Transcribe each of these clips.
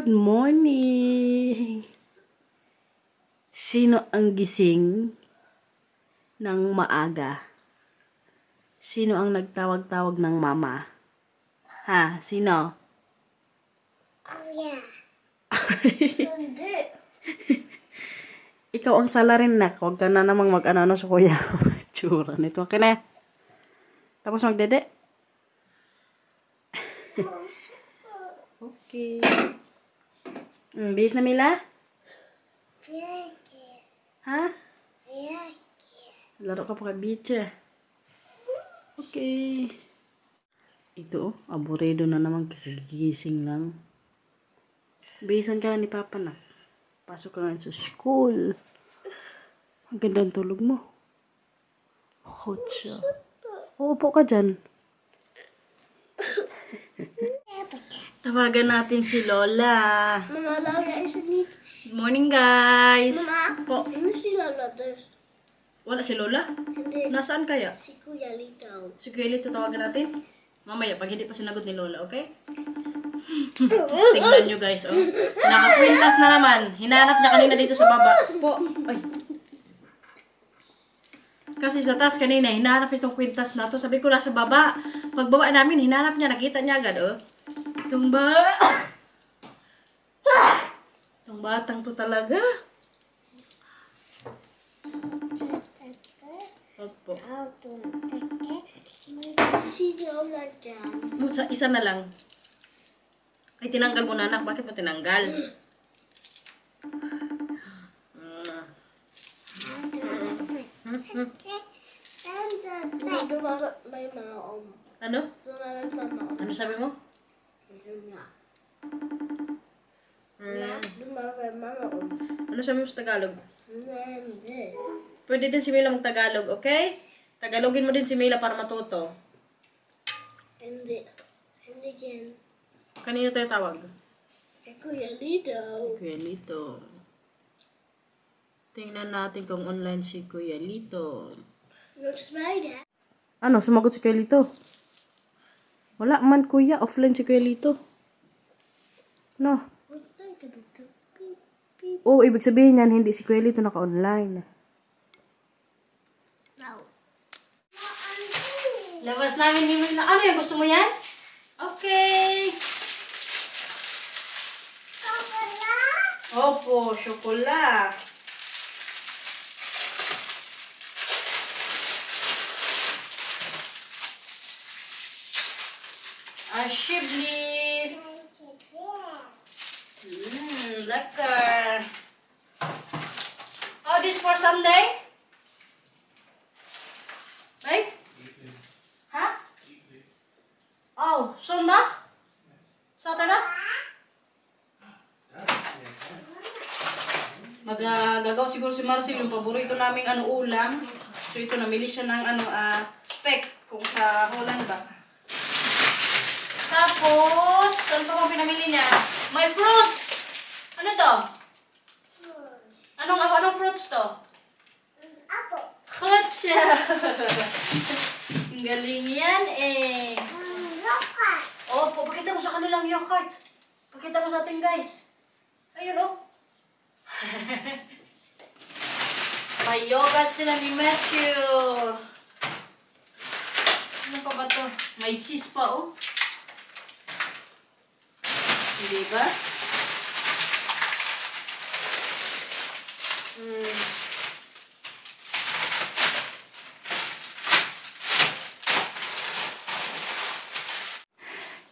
Good morning! Sino ang gising ng maaga? Sino ang nagtawag-tawag ng mama? Ha? Sino? Kuya. Hindi. Ikaw ang sala rin, nak. Huwag ka na namang mag-ano sa kuya. Tsura nito. Okay na. Tapos magdede. Okay. Bihis na, Mila? Ha? Laro ka pa kay Biche. Okay. Ito, aburrido na naman. Kagigising lang. Bihisan ka na ni Papa na. Pasok ka nga sa school. Ang ganda ang tulog mo. Hot siya. Uupo ka dyan. Tawagan natin si Lola. Mama, Lola is ni. Good morning, guys. Mama, Po. ano si Lola doon? Wala si Lola? Hindi. Nasaan kaya? Si Kuya Lito. Si Kuya Lito, tawagan natin. Mamaya, pag hindi pa sinagot ni Lola, okay? Tingnan nyo, guys, oh. Nakakwintas na naman. Hinanap niya kanina dito sa baba. Po. Ay. Kasi sa taas kanina, hinanap itong kwintas na to. Sabi ko, nasa baba. Pagbaba namin, hinanap niya. Nakita niya agad, oh. Itong Itong batang to talaga. Opo. Si Lola dyan. Isa na lang. Ay, tinanggal mo na, anak. Bakit mo tinanggal? May maom. Ano? Maom. Ano sabi mo? May maom. Ano sabi mo sa Tagalog? Hindi. Pwede din si Mila mag-Tagalog, okay? Tagalogin mo din si Mila para matuto. Hindi. Hindi yan. Kanino tayo tawag? Kay Kuya Lito. Kuya Lito. Tingnan natin kung online si Kuya Lito. Looks like that. Ano? Sumagot si Kuya Lito? Wala man, Kuya. Offline si Kuya Lito. No? Oo, ibig sabihin yan, hindi si Kuya Lito naka-online. Now. Labas namin ni Mila. Ano yan? Gusto mo yan? Okay. Opo, chocolate. Shiblis. Lekker. Oh, this for Sunday? Right? Huh? Oh, Sundag? Saturday? Gagawa siguro si Marcel yung paborito naming ulam. So ito, namili siya ng spec kung sa Holland ba. Tapos, ano pa mga pinamili niya? May fruits! Ano to? Anong fruits to? Apple. Fruits siya! Ang galing yan eh. Yogurt. Opo, pakita mo sa kanilang yogurt. Pakita mo sa atin, guys. Ayun, oh. May yogurt sila ni Matthew. Ano pa ba to? May cheese pa, oh. Hindi ba?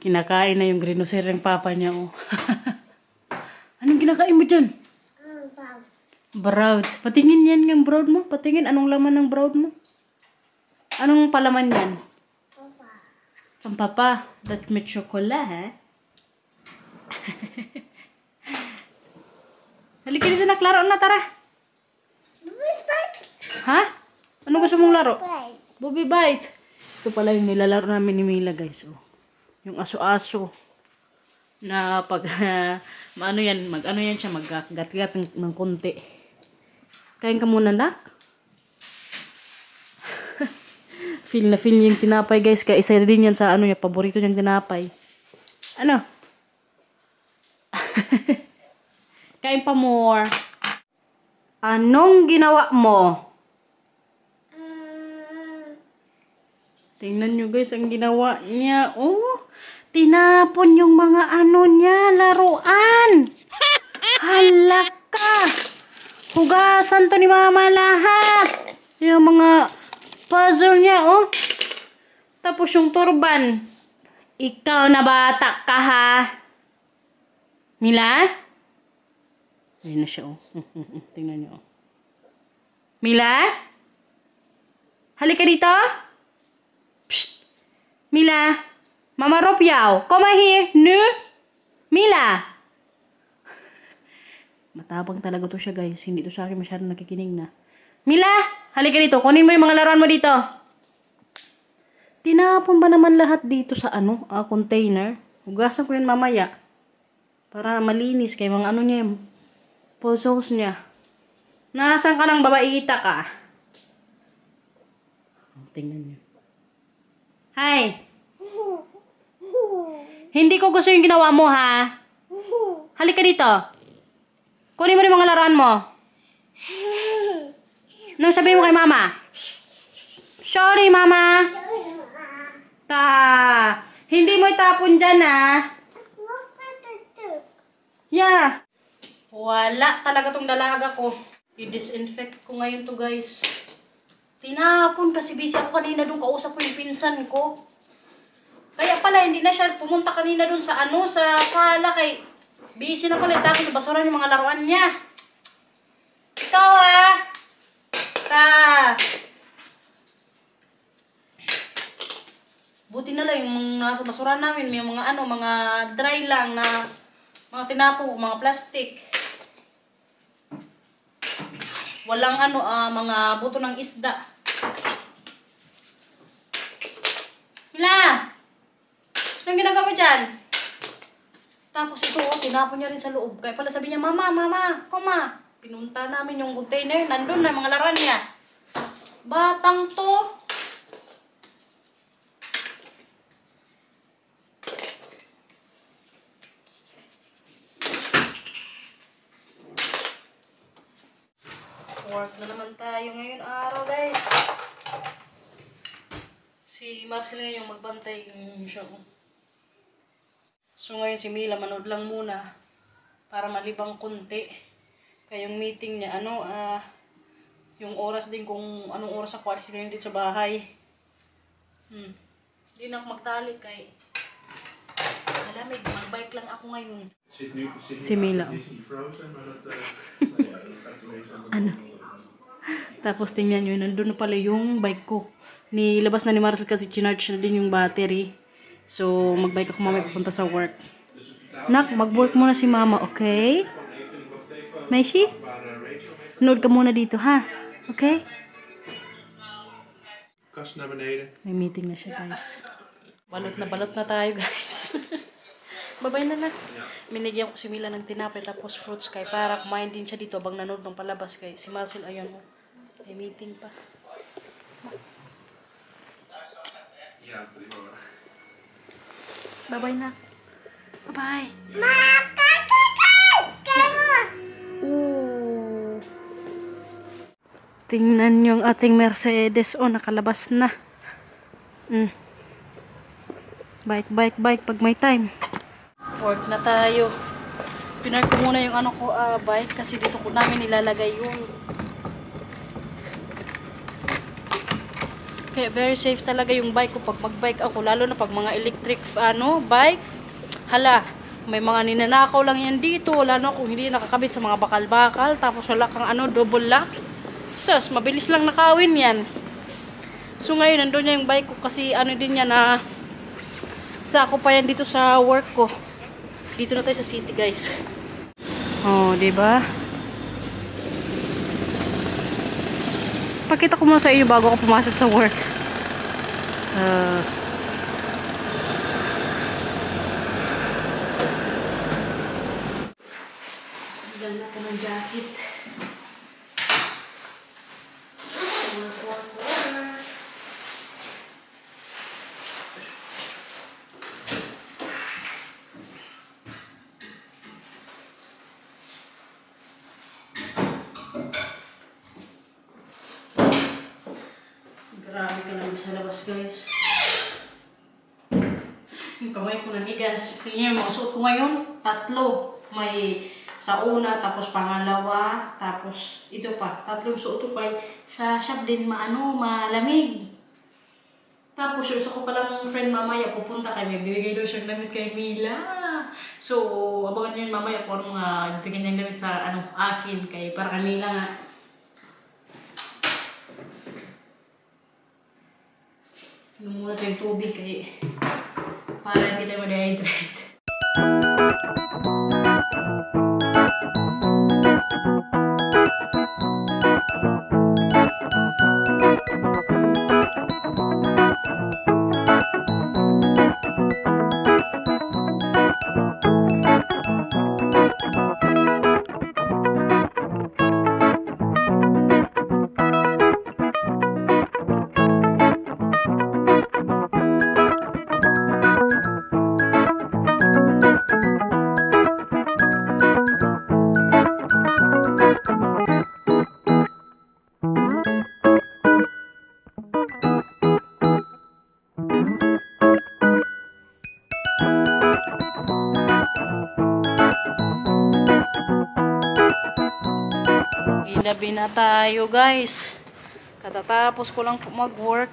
Kinakain na yung grinoser ng papa niya, oh. Anong kinakain mo dyan? Brown. Patingin yan yung brown mo. Patingin, anong laman ng brown mo? Anong palaman yan? Pampapa. That's with chocolate, ha? Halika dito na, klaro na, tara. Ha? Ano gusto mong laro? Bobby Bite. Ito pala yung nilalaro namin ni Mila, guys. Oh. Yung aso-aso. Na pag, ano yan, mag-ano yan siya, mag-gat-gat ng konti. Kain ka muna, nak. Feel na feel yung tinapay, guys. Kaya isa din yan sa ano niya, paborito niyang tinapay. Ano? Kain pa more. Anong ginawa mo? Tingnan nyo guys, ang ginawa niya. Oh, tinapon yung mga ano niya, laruan. Halaka. Hugasan to ni mama lahat. Yung mga puzzle niya, oh. Tapos yung turban. Ikaw na bata ka, ha? Mila? Ayun na siya, oh. Tingnan niyo, oh. Mila? Halika dito. Psst. Mila? Mama Ropiao, come here. No? Mila? Matabang talaga to siya, guys. Hindi to sa akin masyadong nakikinig na. Mila? Halika dito. Kunin mo yung mga laruan mo dito. Tinapon ba naman lahat dito sa container? Hugasan ko yun mamaya. Para malinis kay mga ano niya yung puzzles niya. Nasaan ka ng babaita ka? Tingnan niyo. Hi! Hindi ko gusto yung ginawa mo, ha? Halika dito. Kunin mo rin mga laruan mo. Anong sabihin mo kay mama? Sorry, mama. Hindi mo itapon dyan, ha? Yeah. Wala talaga tong dalaga ko. I-disinfect ko ngayon to, guys. Tinapon kasi busy ako kanina doon. Kausap ko yung pinsan ko. Kaya pala, hindi na siya pumunta kanina doon sa sa sala. Kay busy na pala. Tapos sa basura yung mga laruan niya. Ikaw, ha? Buti na lang yung nasa basura namin. May mga mga dry lang na mga tinapon, mga plastic. Walang mga buto ng isda. Mila! Anong ginagawa dyan? Tapos ito, tinapon niya rin sa loob. Kaya pala sabi niya, mama, koma. Pinunta namin yung container. Nandun na mga laruan niya. Batang to. Work na naman tayo ngayon araw, guys. Si Marcel yung magbantay yung show. So ngayon si Mila manood lang muna para malibang konti. Kaya yung meeting niya, yung oras din kung anong oras ako alis ngayon dito sa bahay. Hindi na ako magtali kay malamig. Magbike lang ako ngayon. Si Mila. Tapos tingnan nyo, nandun na pala yung bike ko. Nilabas na ni Marcel kasi chinarge na din yung battery. So, magbike ako mamaya papunta sa work. Nak, mag-work muna si mama, okay? Maishi? Nood ka muna dito, ha? Okay? Kast naar beneden. May meeting na siya, guys. Balot na tayo, guys. Babay na lang. Minigyan ko si Mila ng tinapay tapos fruits kay para kumain din siya dito bang nanood ng palabas kay si Marcel ayun mo. May meeting pa. Ja, prima. Bye-bye na. Bye-bye. Ooh. Tingnan yung ating Mercedes. Oh, nakalabas na. Bike pag may time. Work na tayo. Pinark ko muna yung bike kasi dito ko namin ilalagay yung kaya very safe talaga yung bike ko pag magbike ako, lalo na pag mga electric bike. Hala, may mga ninanakaw lang yan dito, lalo kung hindi nakakabit sa mga bakal-bakal, tapos wala kang double lock. Sus, mabilis lang nakawin yan. So ngayon nandun niya yung bike ko kasi din yan na sako pa yan dito sa work ko. Dito na tayo sa city, guys. Oh, 'di ba? Pakita ko muna sa inyo bago ako pumasok sa work. Ganda ko ng jacket. Grabe ka naman sa labas, guys. Yung kamay ko nanigas. Tingnan yung mga suot ko ngayon. 3. May sa una, tapos pangalawa, tapos ito pa. 3 suot ko pa. Sa shop din malamig. Tapos yung ko palang friend mamaya pupunta kay may bibigay daw siyang damit kay Mila. So, abangan niyo yun mamaya kung anong bibigyan niyang damit sa akin kay para kay Mila nga. Inom muna tayong tubig kay para hindi tayo ma-dehydrate. Gabi na tayo, guys. Katatapos ko lang mag-work.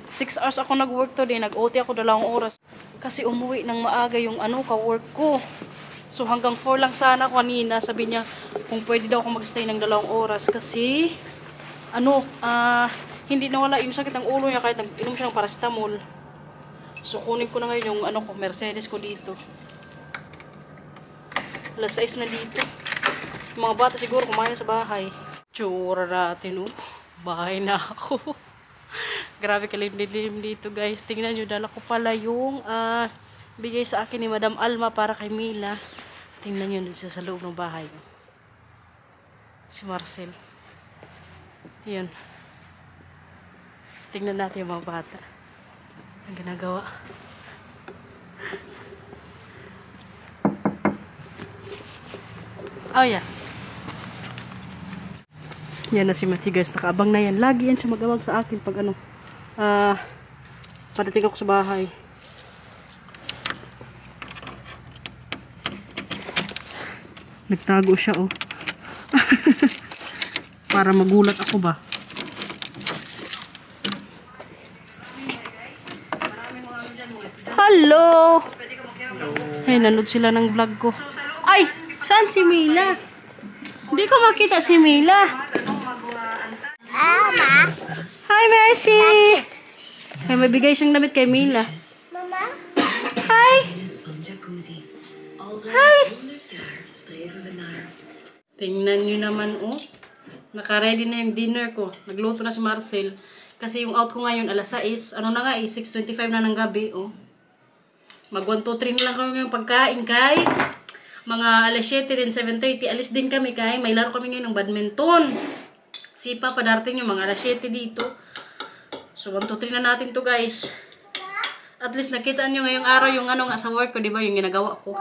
6 hours ako nag-work today. Nag-OT ako 2 oras. Kasi umuwi ng maaga yung ka-work ko. So hanggang 4 lang sana kanina. Sabi niya kung pwede daw ako mag-stay ng 2 oras. Kasi hindi nawala yung sakit ng ulo niya kahit nag-inom siya ng paracetamol. So kunin ko na ngayon yung Mercedes ko dito. Alas 6 na dito. Yung mga bata siguro kumain sa bahay. Tsura natin, bahay na ako. Grabe kalimlim dito, guys. Tingnan nyo, dala ko pala yung bigay sa akin ni Madam Alma para kay Mila. Tingnan nyo dito sa loob ng bahay. Si Marcel. Yun. Tingnan natin yung mga bata. Ang ginagawa. Oh, yeah. Yan na si Matthew, guys. Nakaabang na yan. Lagi yan siya mag-awag sa akin pag padating ako sa bahay. Nagtago siya, para magulat ako ba. Hello! Ay, nanood sila ng vlog ko. Ay! Saan si Mila? Hindi ko makita si Mila. Mama. Hi, Mercy! Ay, mabigay siyang damit kay Mila. Mama. Hi! Hi! Tingnan nyo naman, Naka-ready na yung dinner ko. Nagluto na si Marcel. Kasi yung out ko ngayon, alas 6. 6:25 na ng gabi, Mag 1, 2, 3 na lang kami ngayong pagkain kay mga alas 7 din, 7:30. Alis din kami kay may laro kami ngayon ng badminton. Si Papa darating yung mga alas 7 dito. So 1, 2, 3 na natin to, guys. At least nakita nyo ngayong araw yung nga sa work ko, di ba? Yung ginagawa ko.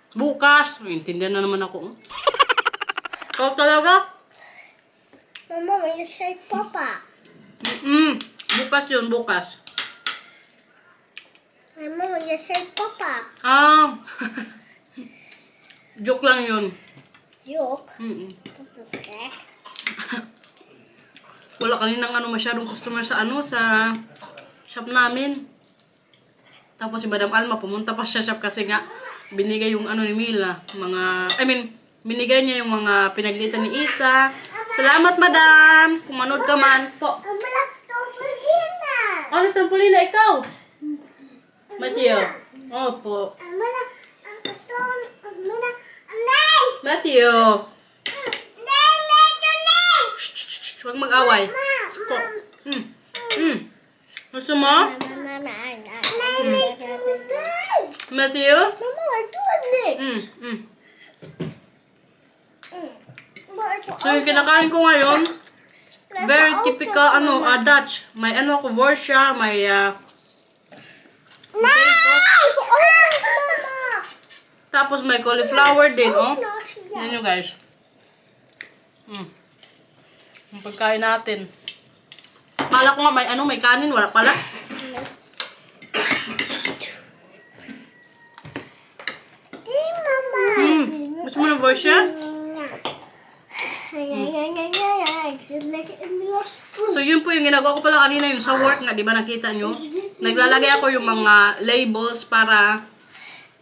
Bukas. Intindihan na naman ako. Ikaw talaga? Mama, may say Papa. Bukas yun, bukas. Mama, may say Papa. Joke lang yun. Joke? What the heck? Wala kaninang masyadong customer sa sa shop namin. Tapos si Madam Alma pumunta pa siya shop kasi nga binigay yung ni Mila, binigay niya yung mga pinaglitan ni Isa. Salamat, Madam. Kung manood ka man po. Mama, trampolina. Ano trampolina ikaw? Matthew. Opo. Matthew. Huwag mag-away. Po. Gusto mo? Matthew? Mama, tuwag So yung kinakain ko ngayon, very typical Dutch. May ako, Vorsha, may tapos may cauliflower din, Yan nyo, guys. Ang pagkain natin. Kala ko nga may kanin. Wala pala. Hey, Mama. Gusto mo ng voice siya? It's like in your spoon. So, yun po yung ginagawa ko pala kanina yung sa work nga. Di ba nakita nyo? Naglalagay ako yung mga labels para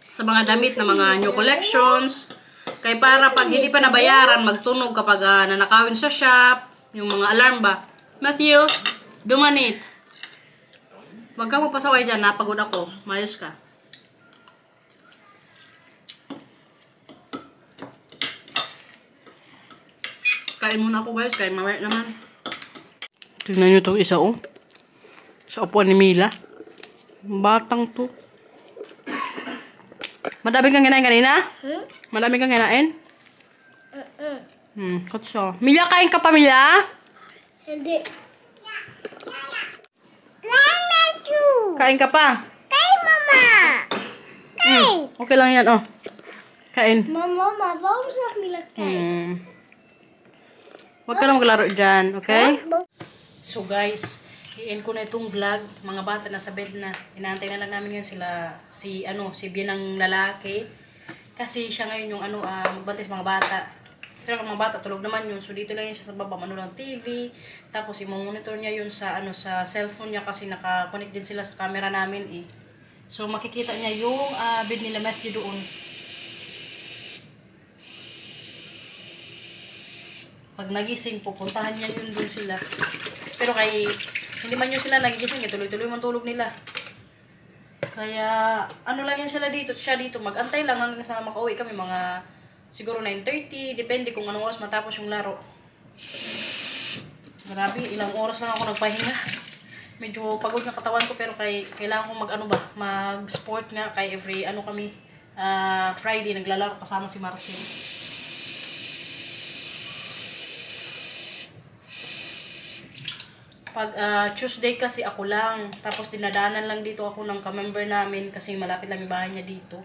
sa mga damit na mga new collections. Kaya para pag hindi pa nabayaran, magtunog kapag nanakawin sa shop. Yung mga alarm ba? Matthew, dumanit. Huwag kang magpasaway dyan. Napagod ako. Mayos ka. Kain muna ako guys. Kain mamaya naman. Tingnan nyo itong isa oh. Sa upuan ni Mila. Batang to. Madami kang kinain kanina? Madami kang kinain? Kutso. Mila, kain ka pa, Mila? Hindi. Lala you. Kain ka pa? Kain, Mama. Kain. Okay lang yan, oh. Kain. Mama, waarom zag Mila kain? Huwag ka na maglaro dyan, okay? So guys, i-end ko na itong vlog. Mga bata nasa bed na. Inaantay na lang namin yun sila, si Bian ng lalaki. Kasi siya ngayon yung magbantay sa mga bata. Kasi mga bata, tulog naman yun. So dito lang yun siya sa baba, manonood ng TV. Tapos i-monitor niya yun sa, sa cellphone niya kasi naka-connect din sila sa camera namin eh. So makikita niya yung bed nila Matthew doon. Pag nagising, pupuntahan niya yun doon sila. Pero hindi man yun sila nagigising, tuloy-tuloy man tulog nila. Kaya, lang yan sila dito, siya dito, mag-antay lang hanggang sa makauwi kami, mga siguro 9:30, depende kung anong oras matapos yung laro. Grabe, ilang oras lang ako nagpahinga. Medyo pagod na katawan ko, pero kailangan ko mag-sport nga, kay every, Friday, naglalaro kasama si Marcel. Pag Tuesday kasi ako lang. Tapos dinadaanan lang dito ako ng ka-member namin kasi malapit lang yung bahay niya dito.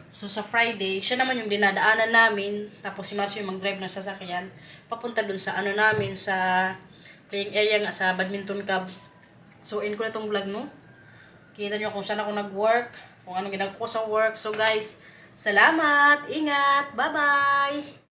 So sa Friday, siya naman yung dinadaanan namin. Tapos si Marcio yung mag-drive ng sasakyan. Papunta dun sa namin, sa playing area nga, sa badminton club. So end ko na itong vlog, no? Kita nyo kung saan ako nag-work, kung anong ginagawa ko sa work. So guys, salamat! Ingat! Bye-bye!